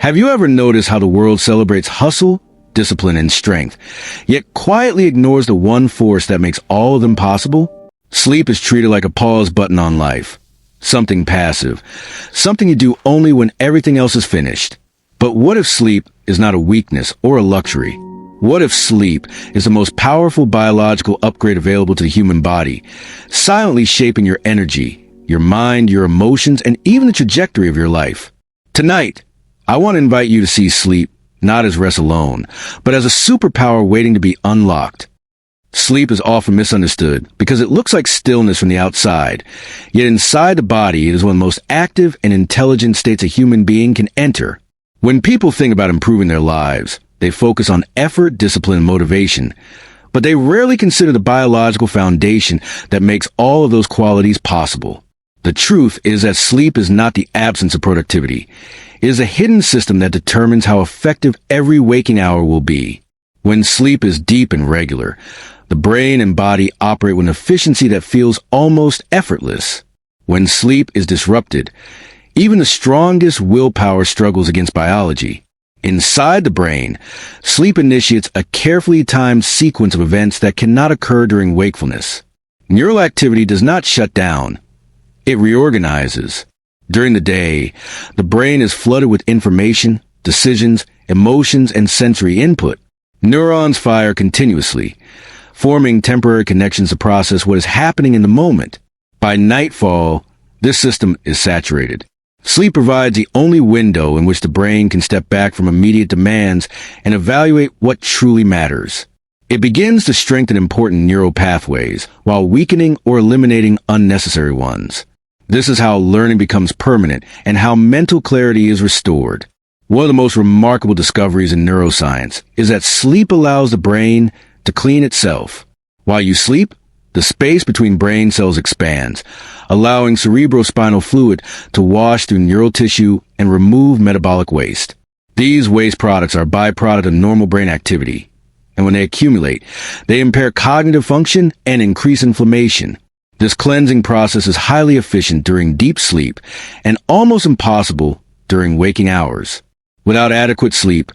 Have you ever noticed how the world celebrates hustle, discipline, and strength, yet quietly ignores the one force that makes all of them possible? Sleep is treated like a pause button on life. Something passive. Something you do only when everything else is finished. But what if sleep is not a weakness or a luxury? What if sleep is the most powerful biological upgrade available to the human body, silently shaping your energy, your mind, your emotions, and even the trajectory of your life? Tonight, I want to invite you to see sleep not as rest alone, but as a superpower waiting to be unlocked. Sleep is often misunderstood because it looks like stillness from the outside, yet inside the body it is one of the most active and intelligent states a human being can enter. When people think about improving their lives, they focus on effort, discipline, and motivation, but they rarely consider the biological foundation that makes all of those qualities possible. The truth is that sleep is not the absence of productivity. It is a hidden system that determines how effective every waking hour will be. When sleep is deep and regular, the brain and body operate with an efficiency that feels almost effortless. When sleep is disrupted, even the strongest willpower struggles against biology. Inside the brain, sleep initiates a carefully timed sequence of events that cannot occur during wakefulness. Neural activity does not shut down. It reorganizes. During the day, the brain is flooded with information, decisions, emotions, and sensory input. Neurons fire continuously, forming temporary connections to process what is happening in the moment. By nightfall, this system is saturated. Sleep provides the only window in which the brain can step back from immediate demands and evaluate what truly matters. It begins to strengthen important neural pathways while weakening or eliminating unnecessary ones. This is how learning becomes permanent and how mental clarity is restored. One of the most remarkable discoveries in neuroscience is that sleep allows the brain to clean itself. While you sleep, the space between brain cells expands, allowing cerebrospinal fluid to wash through neural tissue and remove metabolic waste. These waste products are a byproduct of normal brain activity, and when they accumulate, they impair cognitive function and increase inflammation. This cleansing process is highly efficient during deep sleep and almost impossible during waking hours. Without adequate sleep,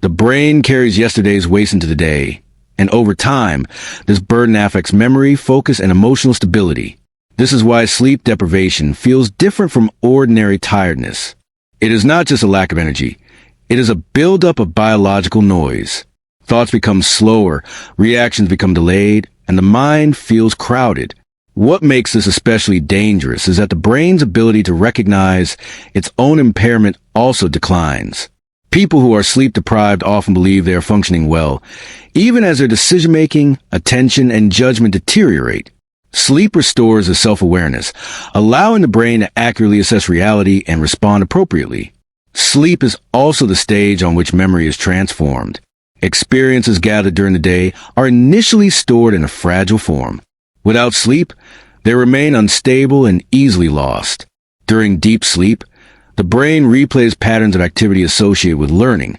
the brain carries yesterday's waste into the day, and over time, this burden affects memory, focus, and emotional stability. This is why sleep deprivation feels different from ordinary tiredness. It is not just a lack of energy. It is a buildup of biological noise. Thoughts become slower, reactions become delayed, and the mind feels crowded. What makes this especially dangerous is that the brain's ability to recognize its own impairment also declines. People who are sleep-deprived often believe they are functioning well, even as their decision-making, attention, and judgment deteriorate. Sleep restores the self-awareness, allowing the brain to accurately assess reality and respond appropriately. Sleep is also the stage on which memory is transformed. Experiences gathered during the day are initially stored in a fragile form. Without sleep, they remain unstable and easily lost. During deep sleep, the brain replays patterns of activity associated with learning,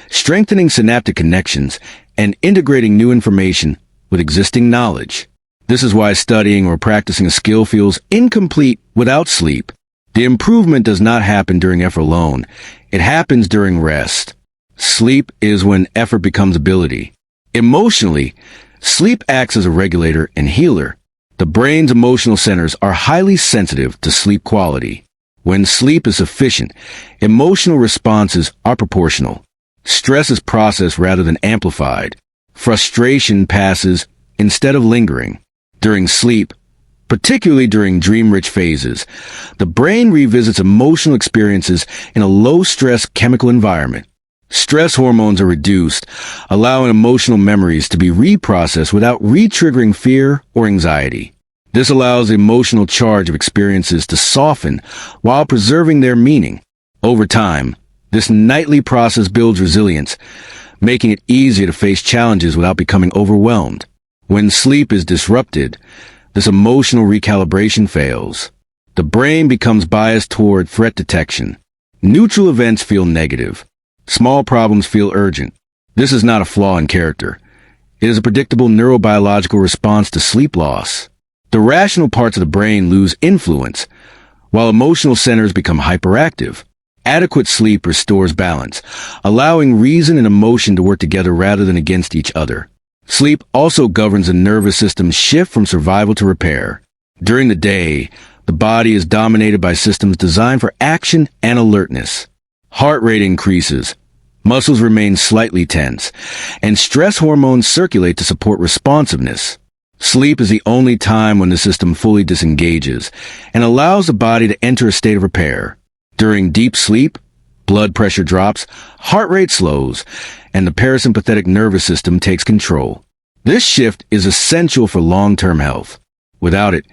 strengthening synaptic connections and integrating new information with existing knowledge. This is why studying or practicing a skill feels incomplete without sleep. The improvement does not happen during effort alone. It happens during rest. Sleep is when effort becomes ability. Emotionally, sleep acts as a regulator and healer. The brain's emotional centers are highly sensitive to sleep quality. When sleep is sufficient, emotional responses are proportional. Stress is processed rather than amplified. Frustration passes instead of lingering. During sleep, particularly during dream-rich phases, the brain revisits emotional experiences in a low-stress chemical environment. Stress hormones are reduced, allowing emotional memories to be reprocessed without re-triggering fear or anxiety. This allows the emotional charge of experiences to soften while preserving their meaning. Over time, this nightly process builds resilience, making it easier to face challenges without becoming overwhelmed. When sleep is disrupted, this emotional recalibration fails. The brain becomes biased toward threat detection. Neutral events feel negative. Small problems feel urgent. This is not a flaw in character. It is a predictable neurobiological response to sleep loss. The rational parts of the brain lose influence, while emotional centers become hyperactive. Adequate sleep restores balance, allowing reason and emotion to work together rather than against each other. Sleep also governs the nervous system's shift from survival to repair. During the day, the body is dominated by systems designed for action and alertness. Heart rate increases, muscles remain slightly tense, and stress hormones circulate to support responsiveness. Sleep is the only time when the system fully disengages and allows the body to enter a state of repair. During deep sleep, blood pressure drops, heart rate slows, and the parasympathetic nervous system takes control. This shift is essential for long-term health. Without it,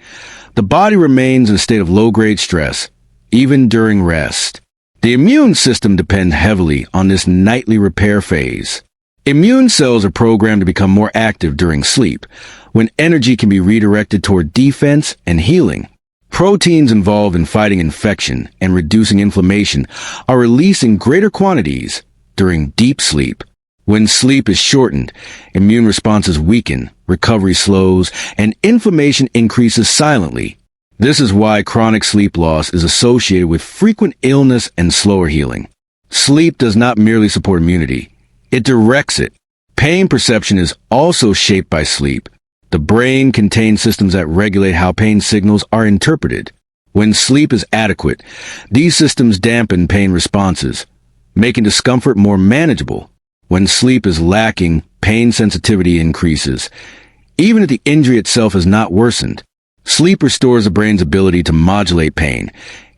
the body remains in a state of low-grade stress, even during rest. The immune system depends heavily on this nightly repair phase. Immune cells are programmed to become more active during sleep, when energy can be redirected toward defense and healing. Proteins involved in fighting infection and reducing inflammation are released in greater quantities during deep sleep. When sleep is shortened, immune responses weaken, recovery slows, and inflammation increases silently. This is why chronic sleep loss is associated with frequent illness and slower healing. Sleep does not merely support immunity, it directs it. Pain perception is also shaped by sleep. The brain contains systems that regulate how pain signals are interpreted. When sleep is adequate, these systems dampen pain responses, making discomfort more manageable. When sleep is lacking, pain sensitivity increases, even if the injury itself has not worsened. Sleep restores the brain's ability to modulate pain,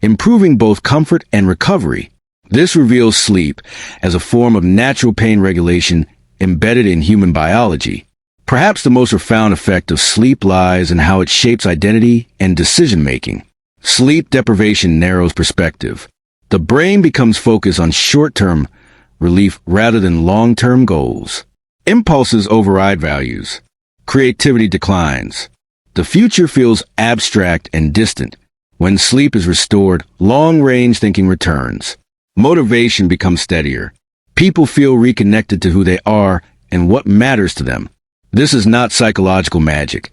improving both comfort and recovery. This reveals sleep as a form of natural pain regulation embedded in human biology. Perhaps the most profound effect of sleep lies in how it shapes identity and decision-making. Sleep deprivation narrows perspective. The brain becomes focused on short-term relief rather than long-term goals. Impulses override values. Creativity declines. The future feels abstract and distant. When sleep is restored, long-range thinking returns. Motivation becomes steadier. People feel reconnected to who they are and what matters to them. This is not psychological magic.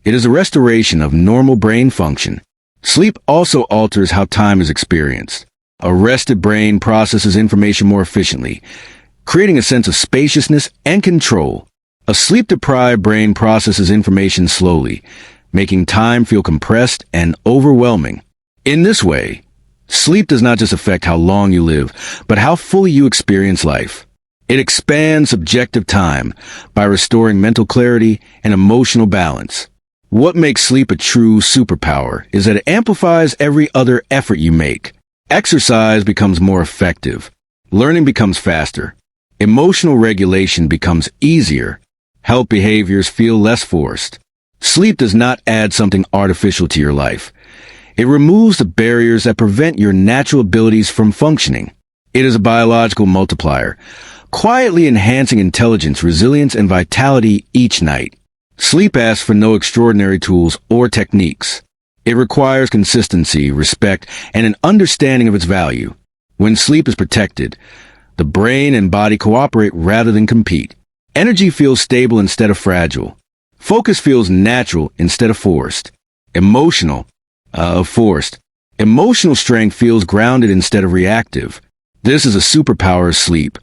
It is a restoration of normal brain function. Sleep also alters how time is experienced. A rested brain processes information more efficiently, creating a sense of spaciousness and control. A sleep-deprived brain processes information slowly, making time feel compressed and overwhelming. In this way, sleep does not just affect how long you live, but how fully you experience life. It expands subjective time by restoring mental clarity and emotional balance. What makes sleep a true superpower is that it amplifies every other effort you make. Exercise becomes more effective. Learning becomes faster. Emotional regulation becomes easier. Health behaviors feel less forced. Sleep does not add something artificial to your life. It removes the barriers that prevent your natural abilities from functioning. It is a biological multiplier, quietly enhancing intelligence, resilience, and vitality each night. Sleep asks for no extraordinary tools or techniques. It requires consistency, respect, and an understanding of its value. When sleep is protected, the brain and body cooperate rather than compete. Energy feels stable instead of fragile. Focus feels natural instead of forced. Emotional strength feels grounded instead of reactive. This is a superpower of sleep.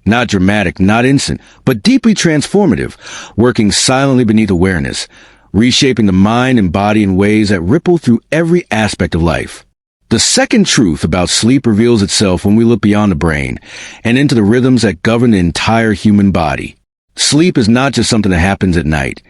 Not dramatic, not instant, but deeply transformative, working silently beneath awareness, reshaping the mind and body in ways that ripple through every aspect of life. The second truth about sleep reveals itself when we look beyond the brain and into the rhythms that govern the entire human body. Sleep is not just something that happens at night.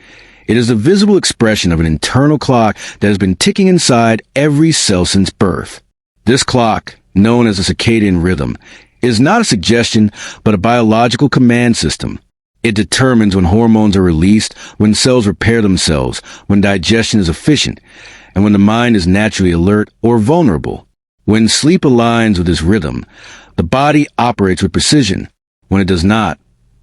It is the visible expression of an internal clock that has been ticking inside every cell since birth. This clock, known as a circadian rhythm, is not a suggestion, but a biological command system. It determines when hormones are released, when cells repair themselves, when digestion is efficient, and when the mind is naturally alert or vulnerable. When sleep aligns with this rhythm, the body operates with precision. When it does not,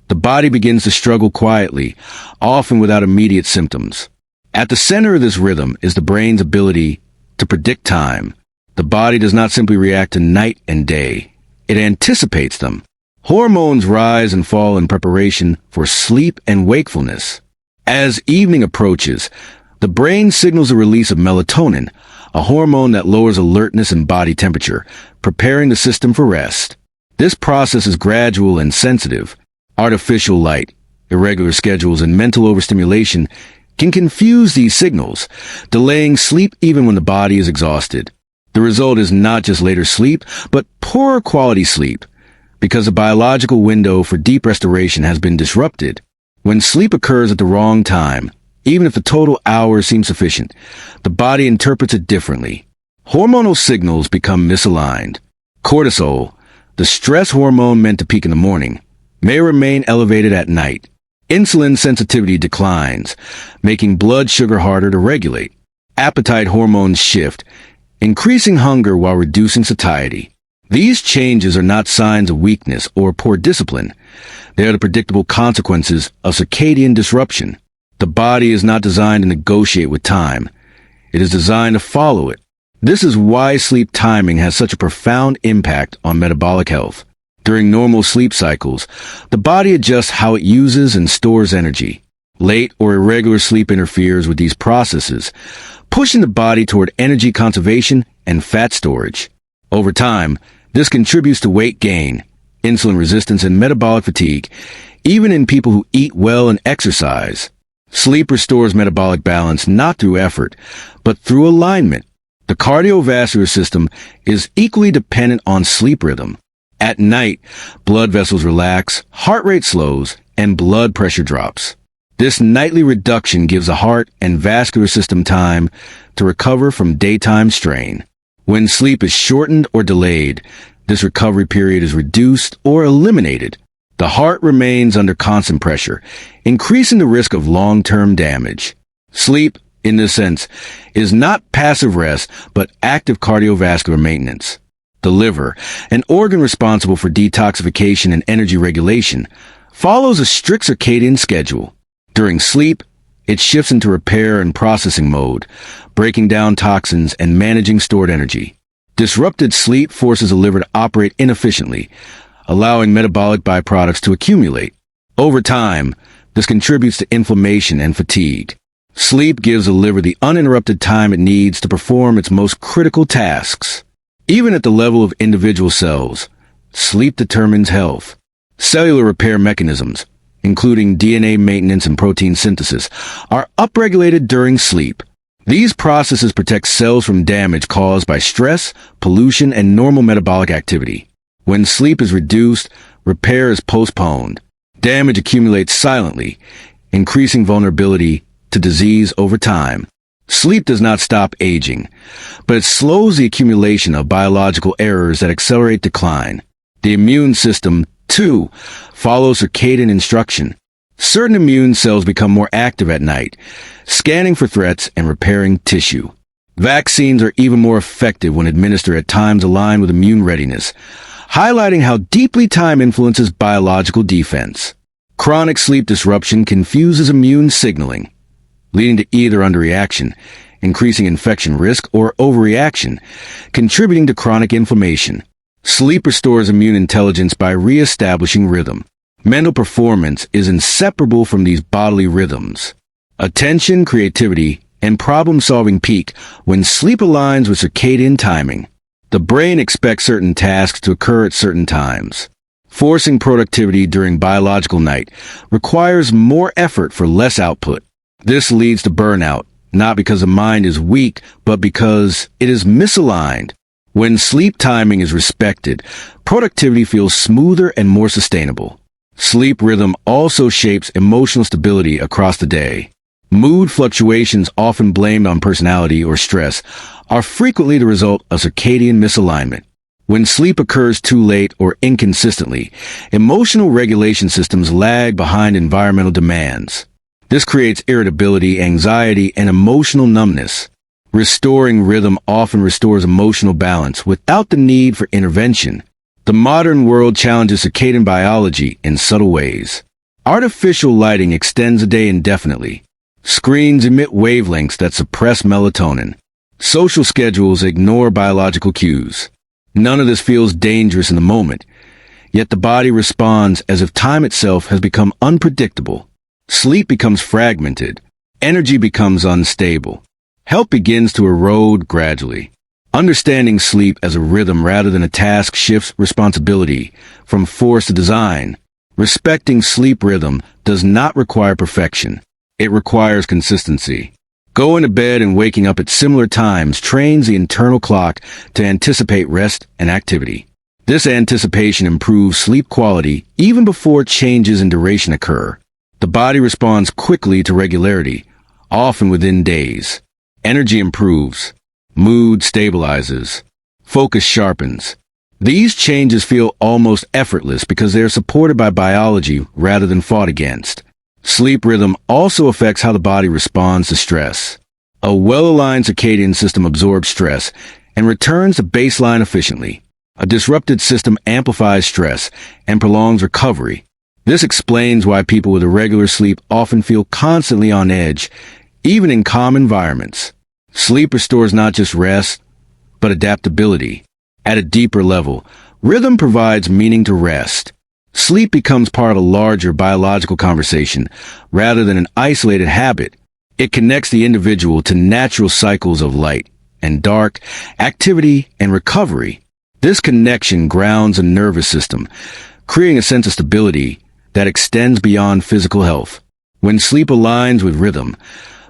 the body begins to struggle quietly, often without immediate symptoms. At the center of this rhythm is the brain's ability to predict time. The body does not simply react to night and day. It anticipates them. Hormones rise and fall in preparation for sleep and wakefulness. As evening approaches, The brain signals the release of melatonin, a hormone that lowers alertness and body temperature, preparing the system for rest. This process is gradual and sensitive. Artificial light, irregular schedules, and mental overstimulation can confuse these signals, delaying sleep even when the body is exhausted. The result is not just later sleep, but poorer quality sleep, because the biological window for deep restoration has been disrupted. When sleep occurs at the wrong time, even if the total hours seem sufficient, the body interprets it differently. Hormonal signals become misaligned. Cortisol, the stress hormone meant to peak in the morning, may remain elevated at night. Insulin sensitivity declines, making blood sugar harder to regulate. Appetite hormones shift, increasing hunger while reducing satiety. These changes are not signs of weakness or poor discipline. They are the predictable consequences of circadian disruption. The body is not designed to negotiate with time. It is designed to follow it. This is why sleep timing has such a profound impact on metabolic health. During normal sleep cycles, the body adjusts how it uses and stores energy. Late or irregular sleep interferes with these processes, pushing the body toward energy conservation and fat storage. Over time, this contributes to weight gain, insulin resistance, and metabolic fatigue, even in people who eat well and exercise. Sleep restores metabolic balance not through effort, but through alignment. The cardiovascular system is equally dependent on sleep rhythm. At night, blood vessels relax, heart rate slows, and blood pressure drops. This nightly reduction gives the heart and vascular system time to recover from daytime strain. When sleep is shortened or delayed, this recovery period is reduced or eliminated. The heart remains under constant pressure, increasing the risk of long-term damage. Sleep, in this sense, is not passive rest, but active cardiovascular maintenance. The liver, an organ responsible for detoxification and energy regulation, follows a strict circadian schedule. During sleep, it shifts into repair and processing mode, breaking down toxins and managing stored energy. Disrupted sleep forces the liver to operate inefficiently, allowing metabolic byproducts to accumulate. Over time, this contributes to inflammation and fatigue. Sleep gives the liver the uninterrupted time it needs to perform its most critical tasks. Even at the level of individual cells, sleep determines health. Cellular repair mechanisms, including DNA maintenance and protein synthesis, are upregulated during sleep. These processes protect cells from damage caused by stress, pollution, and normal metabolic activity. When sleep is reduced, repair is postponed. Damage accumulates silently, increasing vulnerability to disease over time. Sleep does not stop aging, but it slows the accumulation of biological errors that accelerate decline. The immune system, too, follows circadian instruction. Certain immune cells become more active at night, scanning for threats and repairing tissue. Vaccines are even more effective when administered at times aligned with immune readiness, highlighting how deeply time influences biological defense. Chronic sleep disruption confuses immune signaling, leading to either underreaction, increasing infection risk, or overreaction, contributing to chronic inflammation. Sleep restores immune intelligence by re-establishing rhythm. Mental performance is inseparable from these bodily rhythms. Attention, creativity, and problem-solving peak when sleep aligns with circadian timing. The brain expects certain tasks to occur at certain times. Forcing productivity during biological night requires more effort for less output. This leads to burnout, not because the mind is weak, but because it is misaligned. When sleep timing is respected, productivity feels smoother and more sustainable. Sleep rhythm also shapes emotional stability across the day. Mood fluctuations, often blamed on personality or stress, are frequently the result of circadian misalignment. When sleep occurs too late or inconsistently, emotional regulation systems lag behind environmental demands. This creates irritability, anxiety, and emotional numbness. Restoring rhythm often restores emotional balance without the need for intervention. The modern world challenges circadian biology in subtle ways. Artificial lighting extends the day indefinitely. Screens emit wavelengths that suppress melatonin. Social schedules ignore biological cues. None of this feels dangerous in the moment, yet the body responds as if time itself has become unpredictable. Sleep becomes fragmented. Energy becomes unstable. Health begins to erode gradually. Understanding sleep as a rhythm rather than a task shifts responsibility from force to design. Respecting sleep rhythm does not require perfection. It requires consistency. Going to bed and waking up at similar times trains the internal clock to anticipate rest and activity. This anticipation improves sleep quality even before changes in duration occur. The body responds quickly to regularity, often within days. Energy improves. Mood stabilizes. Focus sharpens. These changes feel almost effortless because they are supported by biology rather than fought against. Sleep rhythm also affects how the body responds to stress. A well-aligned circadian system absorbs stress and returns to baseline efficiently. A disrupted system amplifies stress and prolongs recovery. This explains why people with irregular sleep often feel constantly on edge, even in calm environments. Sleep restores not just rest, but adaptability. At a deeper level, rhythm provides meaning to rest. Sleep becomes part of a larger biological conversation rather than an isolated habit. It connects the individual to natural cycles of light and dark, activity and recovery. This connection grounds a nervous system, creating a sense of stability that extends beyond physical health. When sleep aligns with rhythm,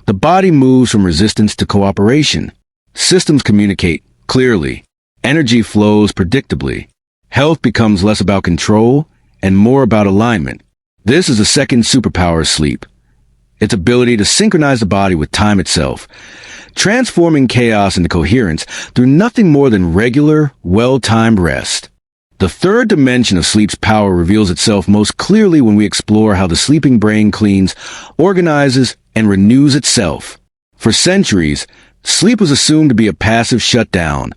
the body moves from resistance to cooperation. Systems communicate clearly. Energy flows predictably. Health becomes less about control and more about alignment. This is the second superpower of sleep. Its ability to synchronize the body with time itself, transforming chaos into coherence through nothing more than regular, well-timed rest. The third dimension of sleep's power reveals itself most clearly when we explore how the sleeping brain cleans, organizes, and renews itself. For centuries, sleep was assumed to be a passive shutdown,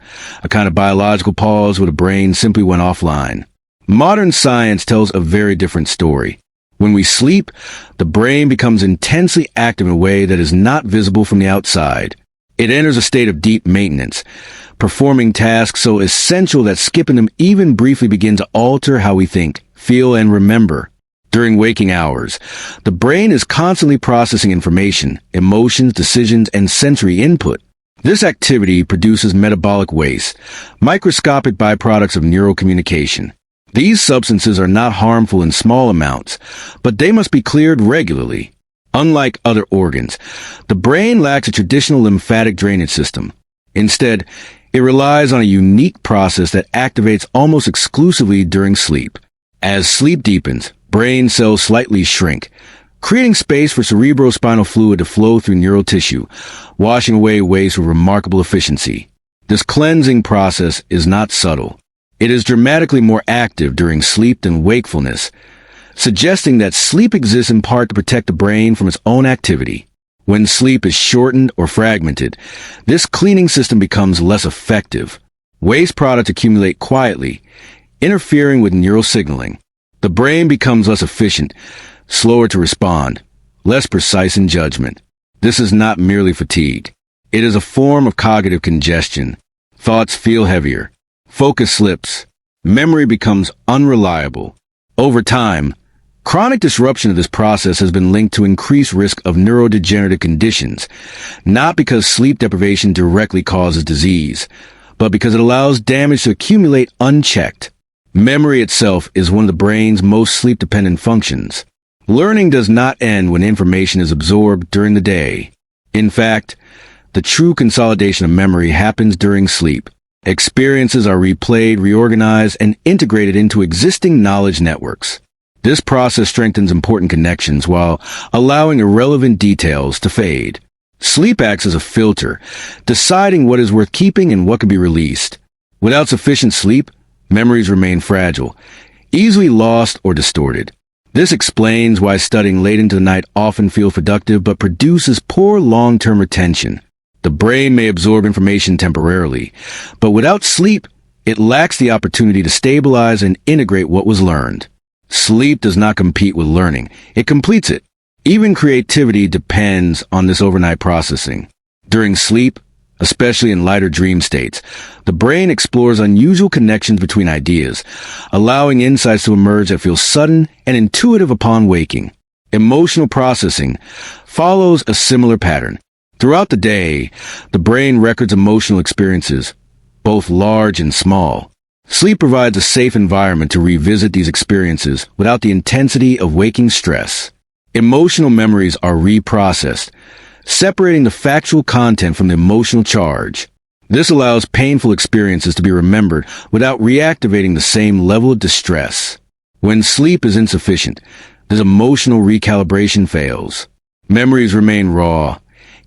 a kind of biological pause where the brain simply went offline. Modern science tells a very different story. When we sleep, the brain becomes intensely active in a way that is not visible from the outside. It enters a state of deep maintenance, performing tasks so essential that skipping them even briefly begin to alter how we think, feel, and remember. During waking hours, the brain is constantly processing information, emotions, decisions, and sensory input. This activity produces metabolic waste, microscopic byproducts of neural communication. These substances are not harmful in small amounts, but they must be cleared regularly. Unlike other organs, the brain lacks a traditional lymphatic drainage system. Instead, it relies on a unique process that activates almost exclusively during sleep. As sleep deepens, brain cells slightly shrink, creating space for cerebrospinal fluid to flow through neural tissue, washing away waste with remarkable efficiency. This cleansing process is not subtle. It is dramatically more active during sleep than wakefulness, suggesting that sleep exists in part to protect the brain from its own activity. When sleep is shortened or fragmented, this cleaning system becomes less effective. Waste products accumulate quietly, interfering with neural signaling. The brain becomes less efficient, slower to respond, less precise in judgment. This is not merely fatigue. It is a form of cognitive congestion. Thoughts feel heavier. Focus slips. Memory becomes unreliable. Over time, chronic disruption of this process has been linked to increased risk of neurodegenerative conditions, not because sleep deprivation directly causes disease, but because it allows damage to accumulate unchecked. Memory itself is one of the brain's most sleep-dependent functions. Learning does not end when information is absorbed during the day. In fact, the true consolidation of memory happens during sleep. Experiences are replayed, reorganized, and integrated into existing knowledge networks. This process strengthens important connections while allowing irrelevant details to fade. Sleep acts as a filter, deciding what is worth keeping and what can be released. Without sufficient sleep, memories remain fragile, easily lost or distorted. This explains why studying late into the night often feels productive but produces poor long-term retention. The brain may absorb information temporarily, but without sleep, it lacks the opportunity to stabilize and integrate what was learned. Sleep does not compete with learning. It completes it. Even creativity depends on this overnight processing. During sleep, especially in lighter dream states, the brain explores unusual connections between ideas, allowing insights to emerge that feel sudden and intuitive upon waking. Emotional processing follows a similar pattern. Throughout the day, the brain records emotional experiences, both large and small. Sleep provides a safe environment to revisit these experiences without the intensity of waking stress. Emotional memories are reprocessed, separating the factual content from the emotional charge. This allows painful experiences to be remembered without reactivating the same level of distress. When sleep is insufficient, this emotional recalibration fails. Memories remain raw,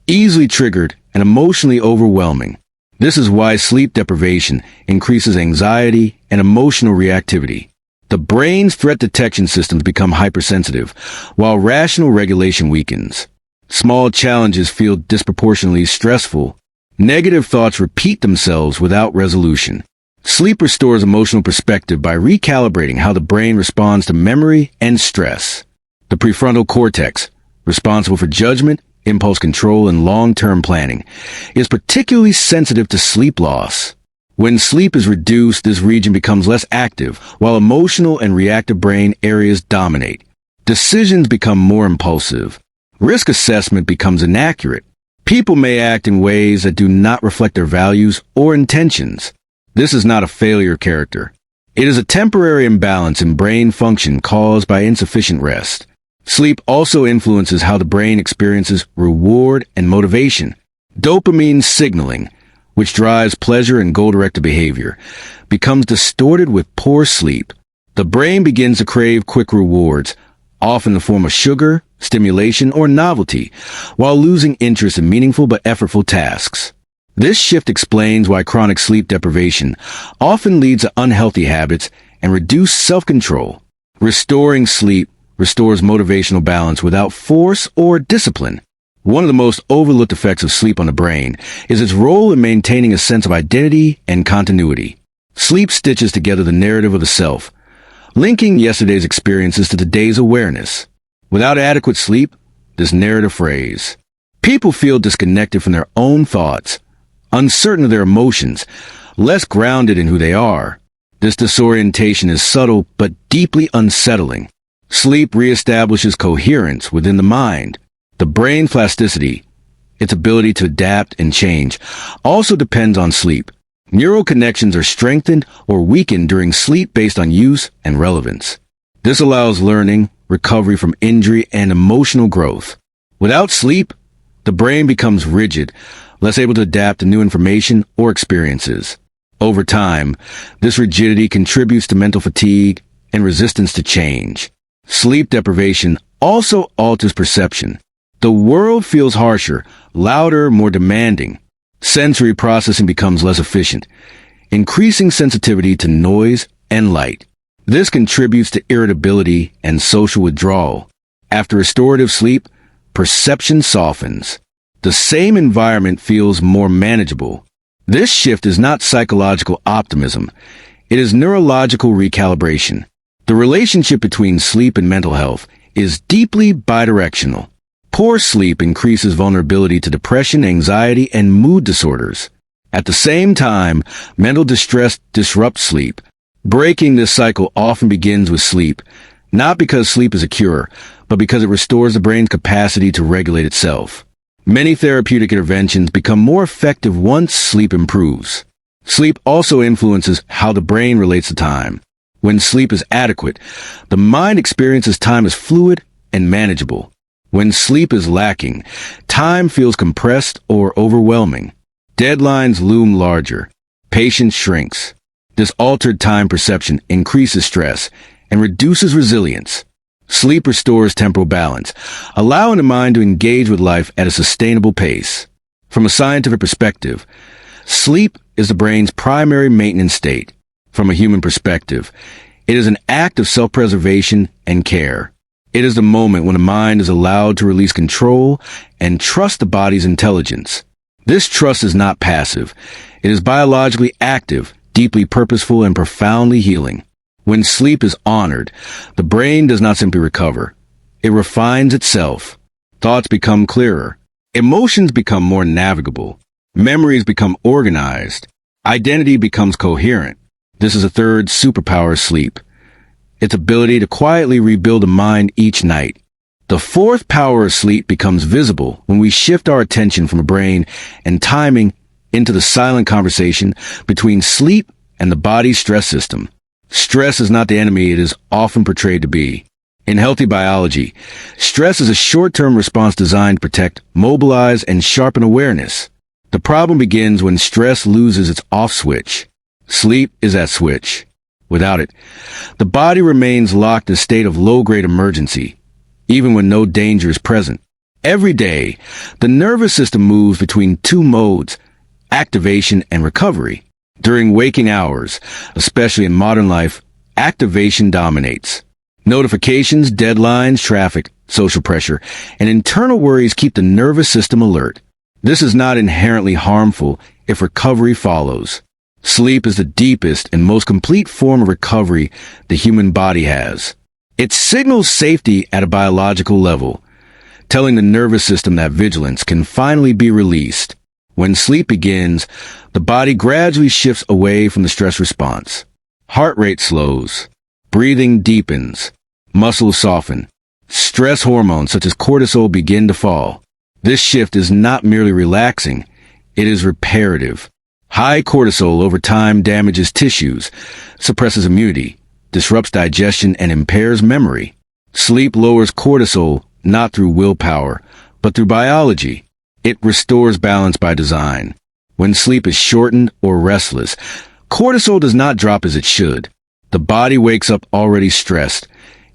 easily triggered, and emotionally overwhelming. This is why sleep deprivation increases anxiety and emotional reactivity. The brain's threat detection systems become hypersensitive, while rational regulation weakens. Small challenges feel disproportionately stressful. Negative thoughts repeat themselves without resolution. Sleep restores emotional perspective by recalibrating how the brain responds to memory and stress. The prefrontal cortex, responsible for judgment, impulse control, and long-term planning, is particularly sensitive to sleep loss. When sleep is reduced, this region becomes less active, while emotional and reactive brain areas dominate. Decisions become more impulsive. Risk assessment becomes inaccurate. People may act in ways that do not reflect their values or intentions. This is not a failure character. It is a temporary imbalance in brain function caused by insufficient rest. Sleep also influences how the brain experiences reward and motivation. Dopamine signaling, which drives pleasure and goal-directed behavior, becomes distorted with poor sleep. The brain begins to crave quick rewards, often in the form of sugar, stimulation, or novelty, while losing interest in meaningful but effortful tasks. This shift explains why chronic sleep deprivation often leads to unhealthy habits and reduced self-control. Restoring sleep restores motivational balance without force or discipline. One of the most overlooked effects of sleep on the brain is its role in maintaining a sense of identity and continuity. Sleep stitches together the narrative of the self, linking yesterday's experiences to today's awareness. Without adequate sleep, this narrative frays. People feel disconnected from their own thoughts, uncertain of their emotions, less grounded in who they are. This disorientation is subtle but deeply unsettling. Sleep reestablishes coherence within the mind. The brain plasticity, its ability to adapt and change, also depends on sleep. Neural connections are strengthened or weakened during sleep based on use and relevance. This allows learning, recovery from injury, and emotional growth. Without sleep, the brain becomes rigid, less able to adapt to new information or experiences. Over time, this rigidity contributes to mental fatigue and resistance to change. Sleep deprivation also alters perception. The world feels harsher, louder, more demanding. Sensory processing becomes less efficient, increasing sensitivity to noise and light. This contributes to irritability and social withdrawal. After restorative sleep, perception softens. The same environment feels more manageable. This shift is not psychological optimism. It is neurological recalibration. The relationship between sleep and mental health is deeply bidirectional. Poor sleep increases vulnerability to depression, anxiety, and mood disorders. At the same time, mental distress disrupts sleep. Breaking this cycle often begins with sleep, not because sleep is a cure, but because it restores the brain's capacity to regulate itself. Many therapeutic interventions become more effective once sleep improves. Sleep also influences how the brain relates to time. When sleep is adequate, the mind experiences time as fluid and manageable. When sleep is lacking, time feels compressed or overwhelming. Deadlines loom larger. Patience shrinks. This altered time perception increases stress and reduces resilience. Sleep restores temporal balance, allowing the mind to engage with life at a sustainable pace. From a scientific perspective, sleep is the brain's primary maintenance state. From a human perspective, it is an act of self-preservation and care. It is the moment when the mind is allowed to release control and trust the body's intelligence. This trust is not passive. It is biologically active, deeply purposeful, and profoundly healing. When sleep is honored, the brain does not simply recover. It refines itself. Thoughts become clearer. Emotions become more navigable. Memories become organized. Identity becomes coherent. This is a third superpower of sleep. Its ability to quietly rebuild the mind each night. The fourth power of sleep becomes visible when we shift our attention from brain and timing into the silent conversation between sleep and the body's stress system. Stress is not the enemy it is often portrayed to be. In healthy biology, stress is a short-term response designed to protect, mobilize, and sharpen awareness. The problem begins when stress loses its off switch. Sleep is that switch. Without it, the body remains locked in a state of low-grade emergency, even when no danger is present. Every day, the nervous system moves between two modes, activation and recovery. During waking hours, especially in modern life, activation dominates. Notifications, deadlines, traffic, social pressure, and internal worries keep the nervous system alert. This is not inherently harmful if recovery follows. Sleep is the deepest and most complete form of recovery the human body has. It signals safety at a biological level, telling the nervous system that vigilance can finally be released. When sleep begins, the body gradually shifts away from the stress response. Heart rate slows. Breathing deepens. Muscles soften. Stress hormones such as cortisol begin to fall. This shift is not merely relaxing, it is reparative. High cortisol over time damages tissues, suppresses immunity, disrupts digestion, and impairs memory. Sleep lowers cortisol not through willpower, but through biology. It restores balance by design. When sleep is shortened or restless, cortisol does not drop as it should. The body wakes up already stressed,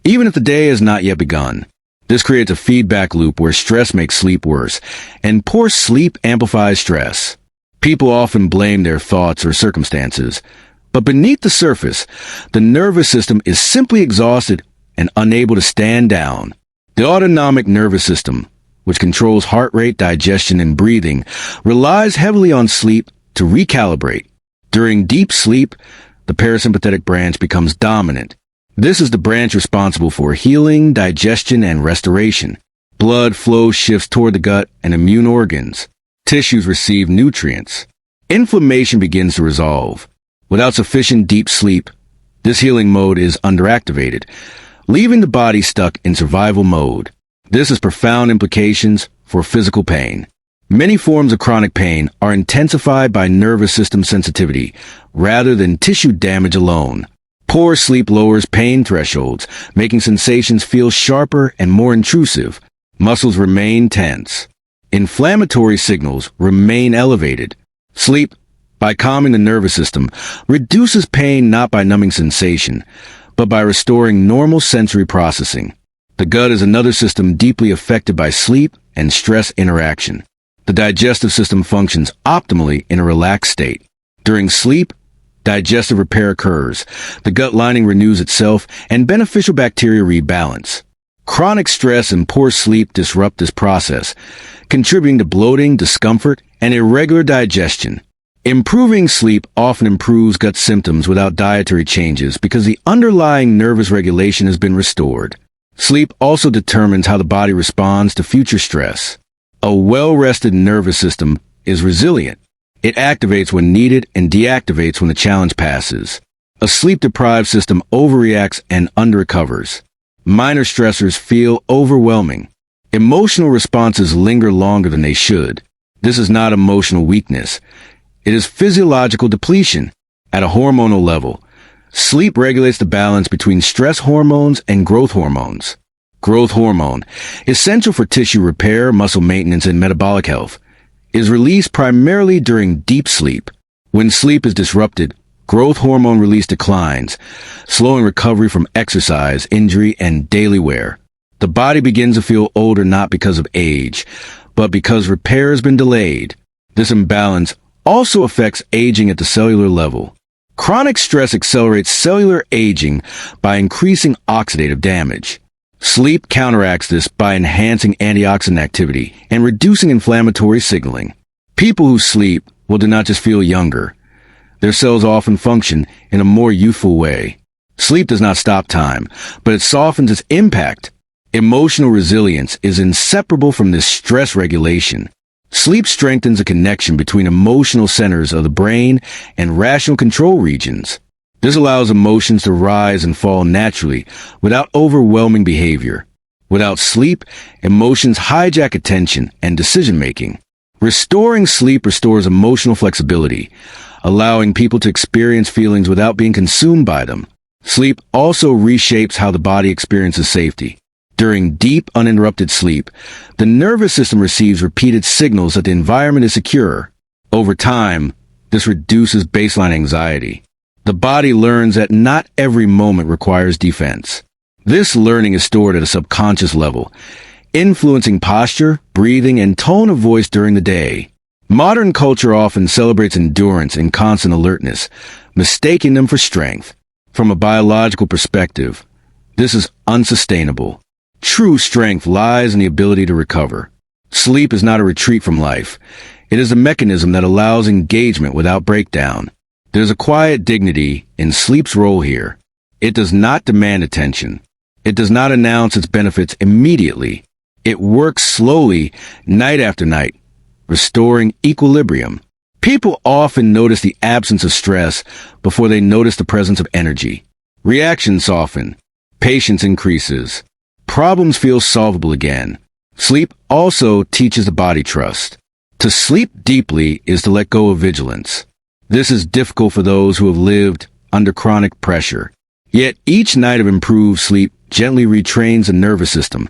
even if the day has not yet begun. This creates a feedback loop where stress makes sleep worse, and poor sleep amplifies stress. People often blame their thoughts or circumstances, but beneath the surface, the nervous system is simply exhausted and unable to stand down. The autonomic nervous system, which controls heart rate, digestion, and breathing, relies heavily on sleep to recalibrate. During deep sleep, the parasympathetic branch becomes dominant. This is the branch responsible for healing, digestion, and restoration. Blood flow shifts toward the gut and immune organs. Tissues receive nutrients. Inflammation begins to resolve. Without sufficient deep sleep, this healing mode is underactivated, leaving the body stuck in survival mode. This has profound implications for physical pain. Many forms of chronic pain are intensified by nervous system sensitivity rather than tissue damage alone. Poor sleep lowers pain thresholds, making sensations feel sharper and more intrusive. Muscles remain tense. Inflammatory signals remain elevated. Sleep, by calming the nervous system, reduces pain not by numbing sensation, but by restoring normal sensory processing. The gut is another system deeply affected by sleep and stress interaction. The digestive system functions optimally in a relaxed state. During sleep, digestive repair occurs, the gut lining renews itself, and beneficial bacteria rebalance. Chronic stress and poor sleep disrupt this process, contributing to bloating, discomfort, and irregular digestion. Improving sleep often improves gut symptoms without dietary changes because the underlying nervous regulation has been restored. Sleep also determines how the body responds to future stress. A well-rested nervous system is resilient. It activates when needed and deactivates when the challenge passes. A sleep-deprived system overreacts and under-recovers. Minor stressors feel overwhelming. Emotional responses linger longer than they should. This is not emotional weakness. It is physiological depletion. At a hormonal level, sleep regulates the balance between stress hormones and growth hormones. Growth hormone, essential for tissue repair, muscle maintenance, and metabolic health, is released primarily during deep sleep. When sleep is disrupted, growth hormone release declines, slowing recovery from exercise, injury, and daily wear. The body begins to feel older not because of age, but because repair has been delayed. This imbalance also affects aging at the cellular level. Chronic stress accelerates cellular aging by increasing oxidative damage. Sleep counteracts this by enhancing antioxidant activity and reducing inflammatory signaling. People who sleep do not just feel younger. Their cells often function in a more youthful way. Sleep does not stop time, but it softens its impact. Emotional resilience is inseparable from this stress regulation. Sleep strengthens a connection between emotional centers of the brain and rational control regions. This allows emotions to rise and fall naturally without overwhelming behavior. Without sleep, emotions hijack attention and decision-making. Restoring sleep restores emotional flexibility, allowing people to experience feelings without being consumed by them. Sleep also reshapes how the body experiences safety. During deep, uninterrupted sleep, the nervous system receives repeated signals that the environment is secure. Over time, this reduces baseline anxiety. The body learns that not every moment requires defense. This learning is stored at a subconscious level, influencing posture, breathing, and tone of voice during the day. Modern culture often celebrates endurance and constant alertness, mistaking them for strength. From a biological perspective, this is unsustainable. True strength lies in the ability to recover. Sleep is not a retreat from life. It is a mechanism that allows engagement without breakdown. There's a quiet dignity in sleep's role here. It does not demand attention. It does not announce its benefits immediately. It works slowly, night after night, restoring equilibrium. People often notice the absence of stress before they notice the presence of energy. Reactions soften. Patience increases. Problems feel solvable again. Sleep also teaches the body trust. To sleep deeply is to let go of vigilance. This is difficult for those who have lived under chronic pressure. Yet each night of improved sleep gently retrains the nervous system,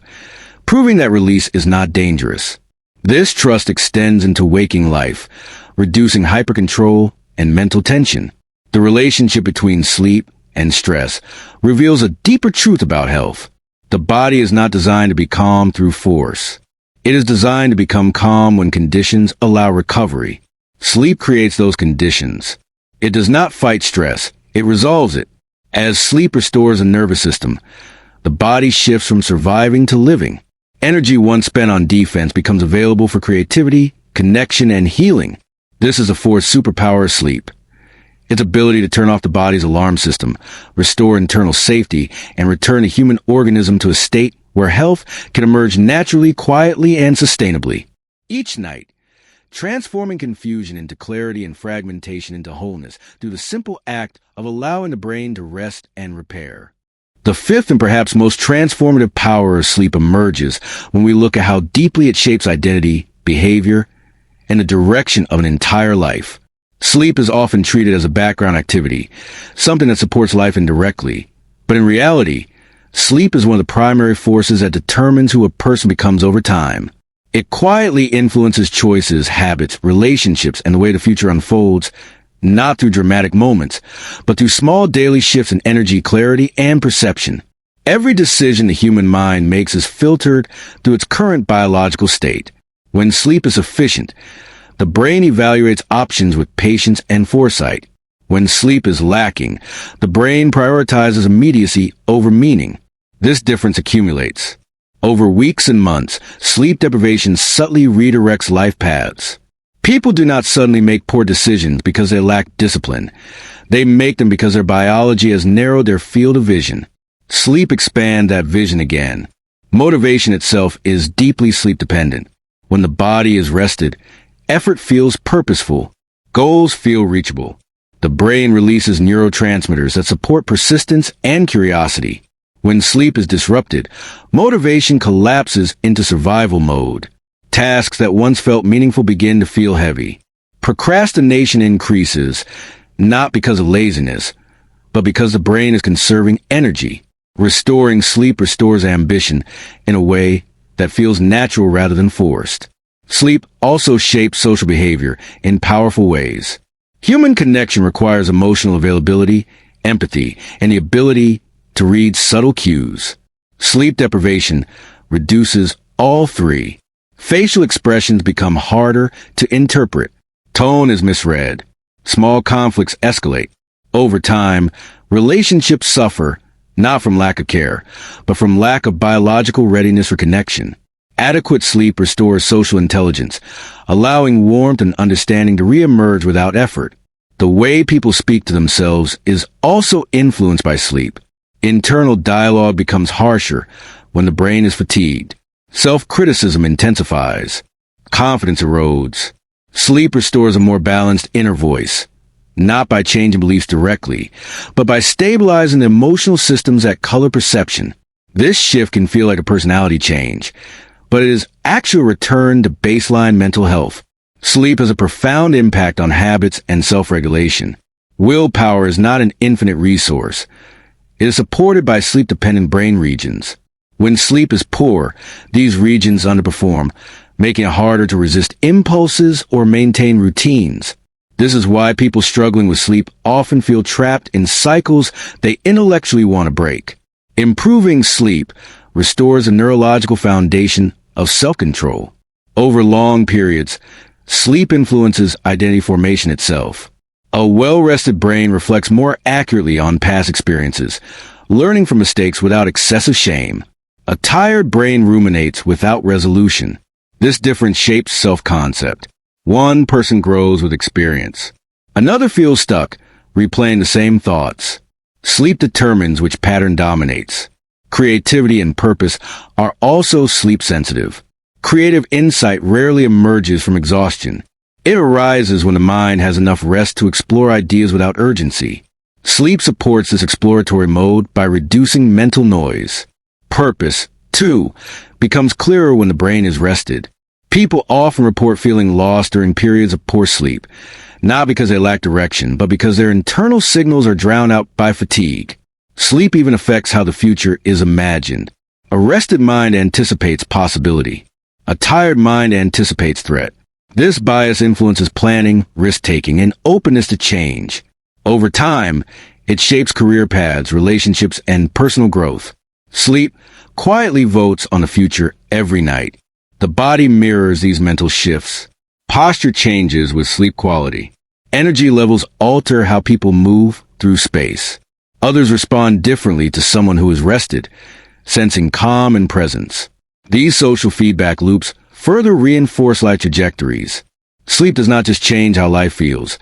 proving that release is not dangerous. This trust extends into waking life, reducing hypercontrol and mental tension. The relationship between sleep and stress reveals a deeper truth about health. The body is not designed to be calm through force. It is designed to become calm when conditions allow recovery. Sleep creates those conditions. It does not fight stress, it resolves it. As sleep restores the nervous system, the body shifts from surviving to living. Energy once spent on defense becomes available for creativity, connection, and healing. This is a fourth superpower of sleep. Its ability to turn off the body's alarm system, restore internal safety, and return the human organism to a state where health can emerge naturally, quietly, and sustainably. Each night, transforming confusion into clarity and fragmentation into wholeness through the simple act of allowing the brain to rest and repair. The fifth and perhaps most transformative power of sleep emerges when we look at how deeply it shapes identity, behavior, and the direction of an entire life. Sleep is often treated as a background activity, something that supports life indirectly. But in reality, sleep is one of the primary forces that determines who a person becomes over time. It quietly influences choices, habits, relationships, and the way the future unfolds, not through dramatic moments, but through small daily shifts in energy, clarity, and perception. Every decision the human mind makes is filtered through its current biological state. When sleep is sufficient, the brain evaluates options with patience and foresight. When sleep is lacking, the brain prioritizes immediacy over meaning. This difference accumulates. Over weeks and months, sleep deprivation subtly redirects life paths. People do not suddenly make poor decisions because they lack discipline. They make them because their biology has narrowed their field of vision. Sleep expands that vision again. Motivation itself is deeply sleep-dependent. When the body is rested, effort feels purposeful. Goals feel reachable. The brain releases neurotransmitters that support persistence and curiosity. When sleep is disrupted, motivation collapses into survival mode. Tasks that once felt meaningful begin to feel heavy. Procrastination increases, not because of laziness, but because the brain is conserving energy. Restoring sleep restores ambition in a way that feels natural rather than forced. Sleep also shapes social behavior in powerful ways. Human connection requires emotional availability, empathy, and the ability to read subtle cues. Sleep deprivation reduces all three. Facial expressions become harder to interpret. Tone is misread. Small conflicts escalate. Over time, relationships suffer, not from lack of care, but from lack of biological readiness for connection. Adequate sleep restores social intelligence, allowing warmth and understanding to reemerge without effort. The way people speak to themselves is also influenced by sleep. Internal dialogue becomes harsher when the brain is fatigued. Self-criticism intensifies. Confidence erodes. Sleep restores a more balanced inner voice, not by changing beliefs directly, but by stabilizing the emotional systems that color perception. This shift can feel like a personality change, but it is actually a return to baseline mental health. Sleep has a profound impact on habits and self-regulation. Willpower is not an infinite resource. It is supported by sleep-dependent brain regions. When sleep is poor, these regions underperform, making it harder to resist impulses or maintain routines. This is why people struggling with sleep often feel trapped in cycles they intellectually want to break. Improving sleep restores a neurological foundation of self-control. Over long periods, sleep influences identity formation itself. A well-rested brain reflects more accurately on past experiences, learning from mistakes without excessive shame. A tired brain ruminates without resolution. This difference shapes self-concept. One person grows with experience. Another feels stuck, replaying the same thoughts. Sleep determines which pattern dominates. Creativity and purpose are also sleep-sensitive. Creative insight rarely emerges from exhaustion. It arises when the mind has enough rest to explore ideas without urgency. Sleep supports this exploratory mode by reducing mental noise. Purpose, too, becomes clearer when the brain is rested. People often report feeling lost during periods of poor sleep, not because they lack direction, but because their internal signals are drowned out by fatigue. Sleep even affects how the future is imagined. A rested mind anticipates possibility. A tired mind anticipates threat. This bias influences planning, risk-taking, and openness to change. Over time, it shapes career paths, relationships, and personal growth. Sleep quietly votes on the future every night. The body mirrors these mental shifts. Posture changes with sleep quality. Energy levels alter how people move through space. Others respond differently to someone who is rested, sensing calm and presence. These social feedback loops further reinforce life trajectories. Sleep does not just change how life feels,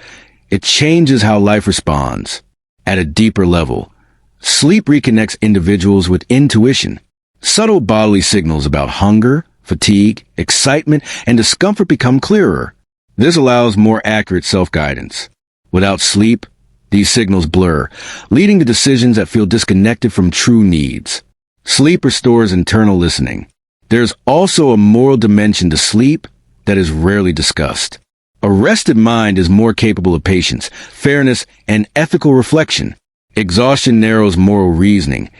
it changes how life responds. At a deeper level, sleep reconnects individuals with intuition. Subtle bodily signals about hunger, fatigue, excitement, and discomfort become clearer. This allows more accurate self-guidance. Without sleep, these signals blur, leading to decisions that feel disconnected from true needs. Sleep restores internal listening. There's also a moral dimension to sleep that is rarely discussed. A rested mind is more capable of patience, fairness, and ethical reflection. Exhaustion narrows moral reasoning,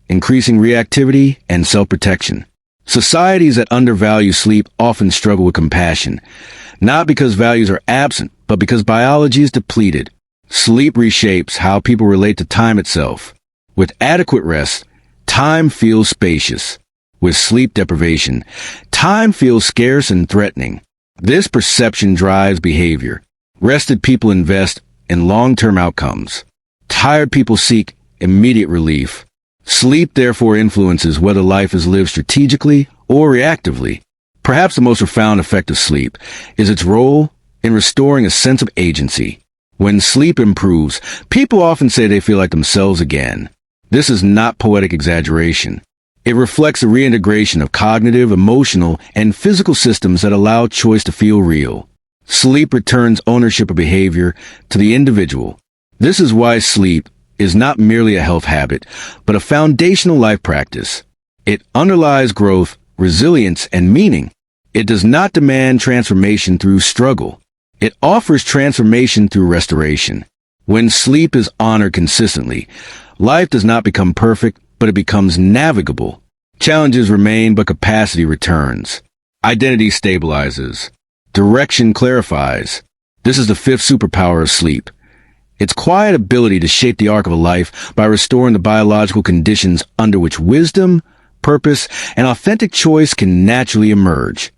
increasing reactivity and self-protection. Societies that undervalue sleep often struggle with compassion, not because values are absent, but because biology is depleted. Sleep reshapes how people relate to time itself. With adequate rest, time feels spacious. With sleep deprivation, time feels scarce and threatening. This perception drives behavior. Rested people invest in long-term outcomes. Tired people seek immediate relief. Sleep therefore influences whether life is lived strategically or reactively. Perhaps the most profound effect of sleep is its role in restoring a sense of agency. When sleep improves, people often say they feel like themselves again. This is not poetic exaggeration. It reflects a reintegration of cognitive, emotional, and physical systems that allow choice to feel real. Sleep returns ownership of behavior to the individual. This is why sleep is not merely a health habit, but a foundational life practice. It underlies growth, resilience, and meaning. It does not demand transformation through struggle. It offers transformation through restoration. When sleep is honored consistently, life does not become perfect, but it becomes navigable. Challenges remain, but capacity returns. Identity stabilizes. Direction clarifies. This is the fifth superpower of sleep. Its quiet ability to shape the arc of a life by restoring the biological conditions under which wisdom, purpose, and authentic choice can naturally emerge.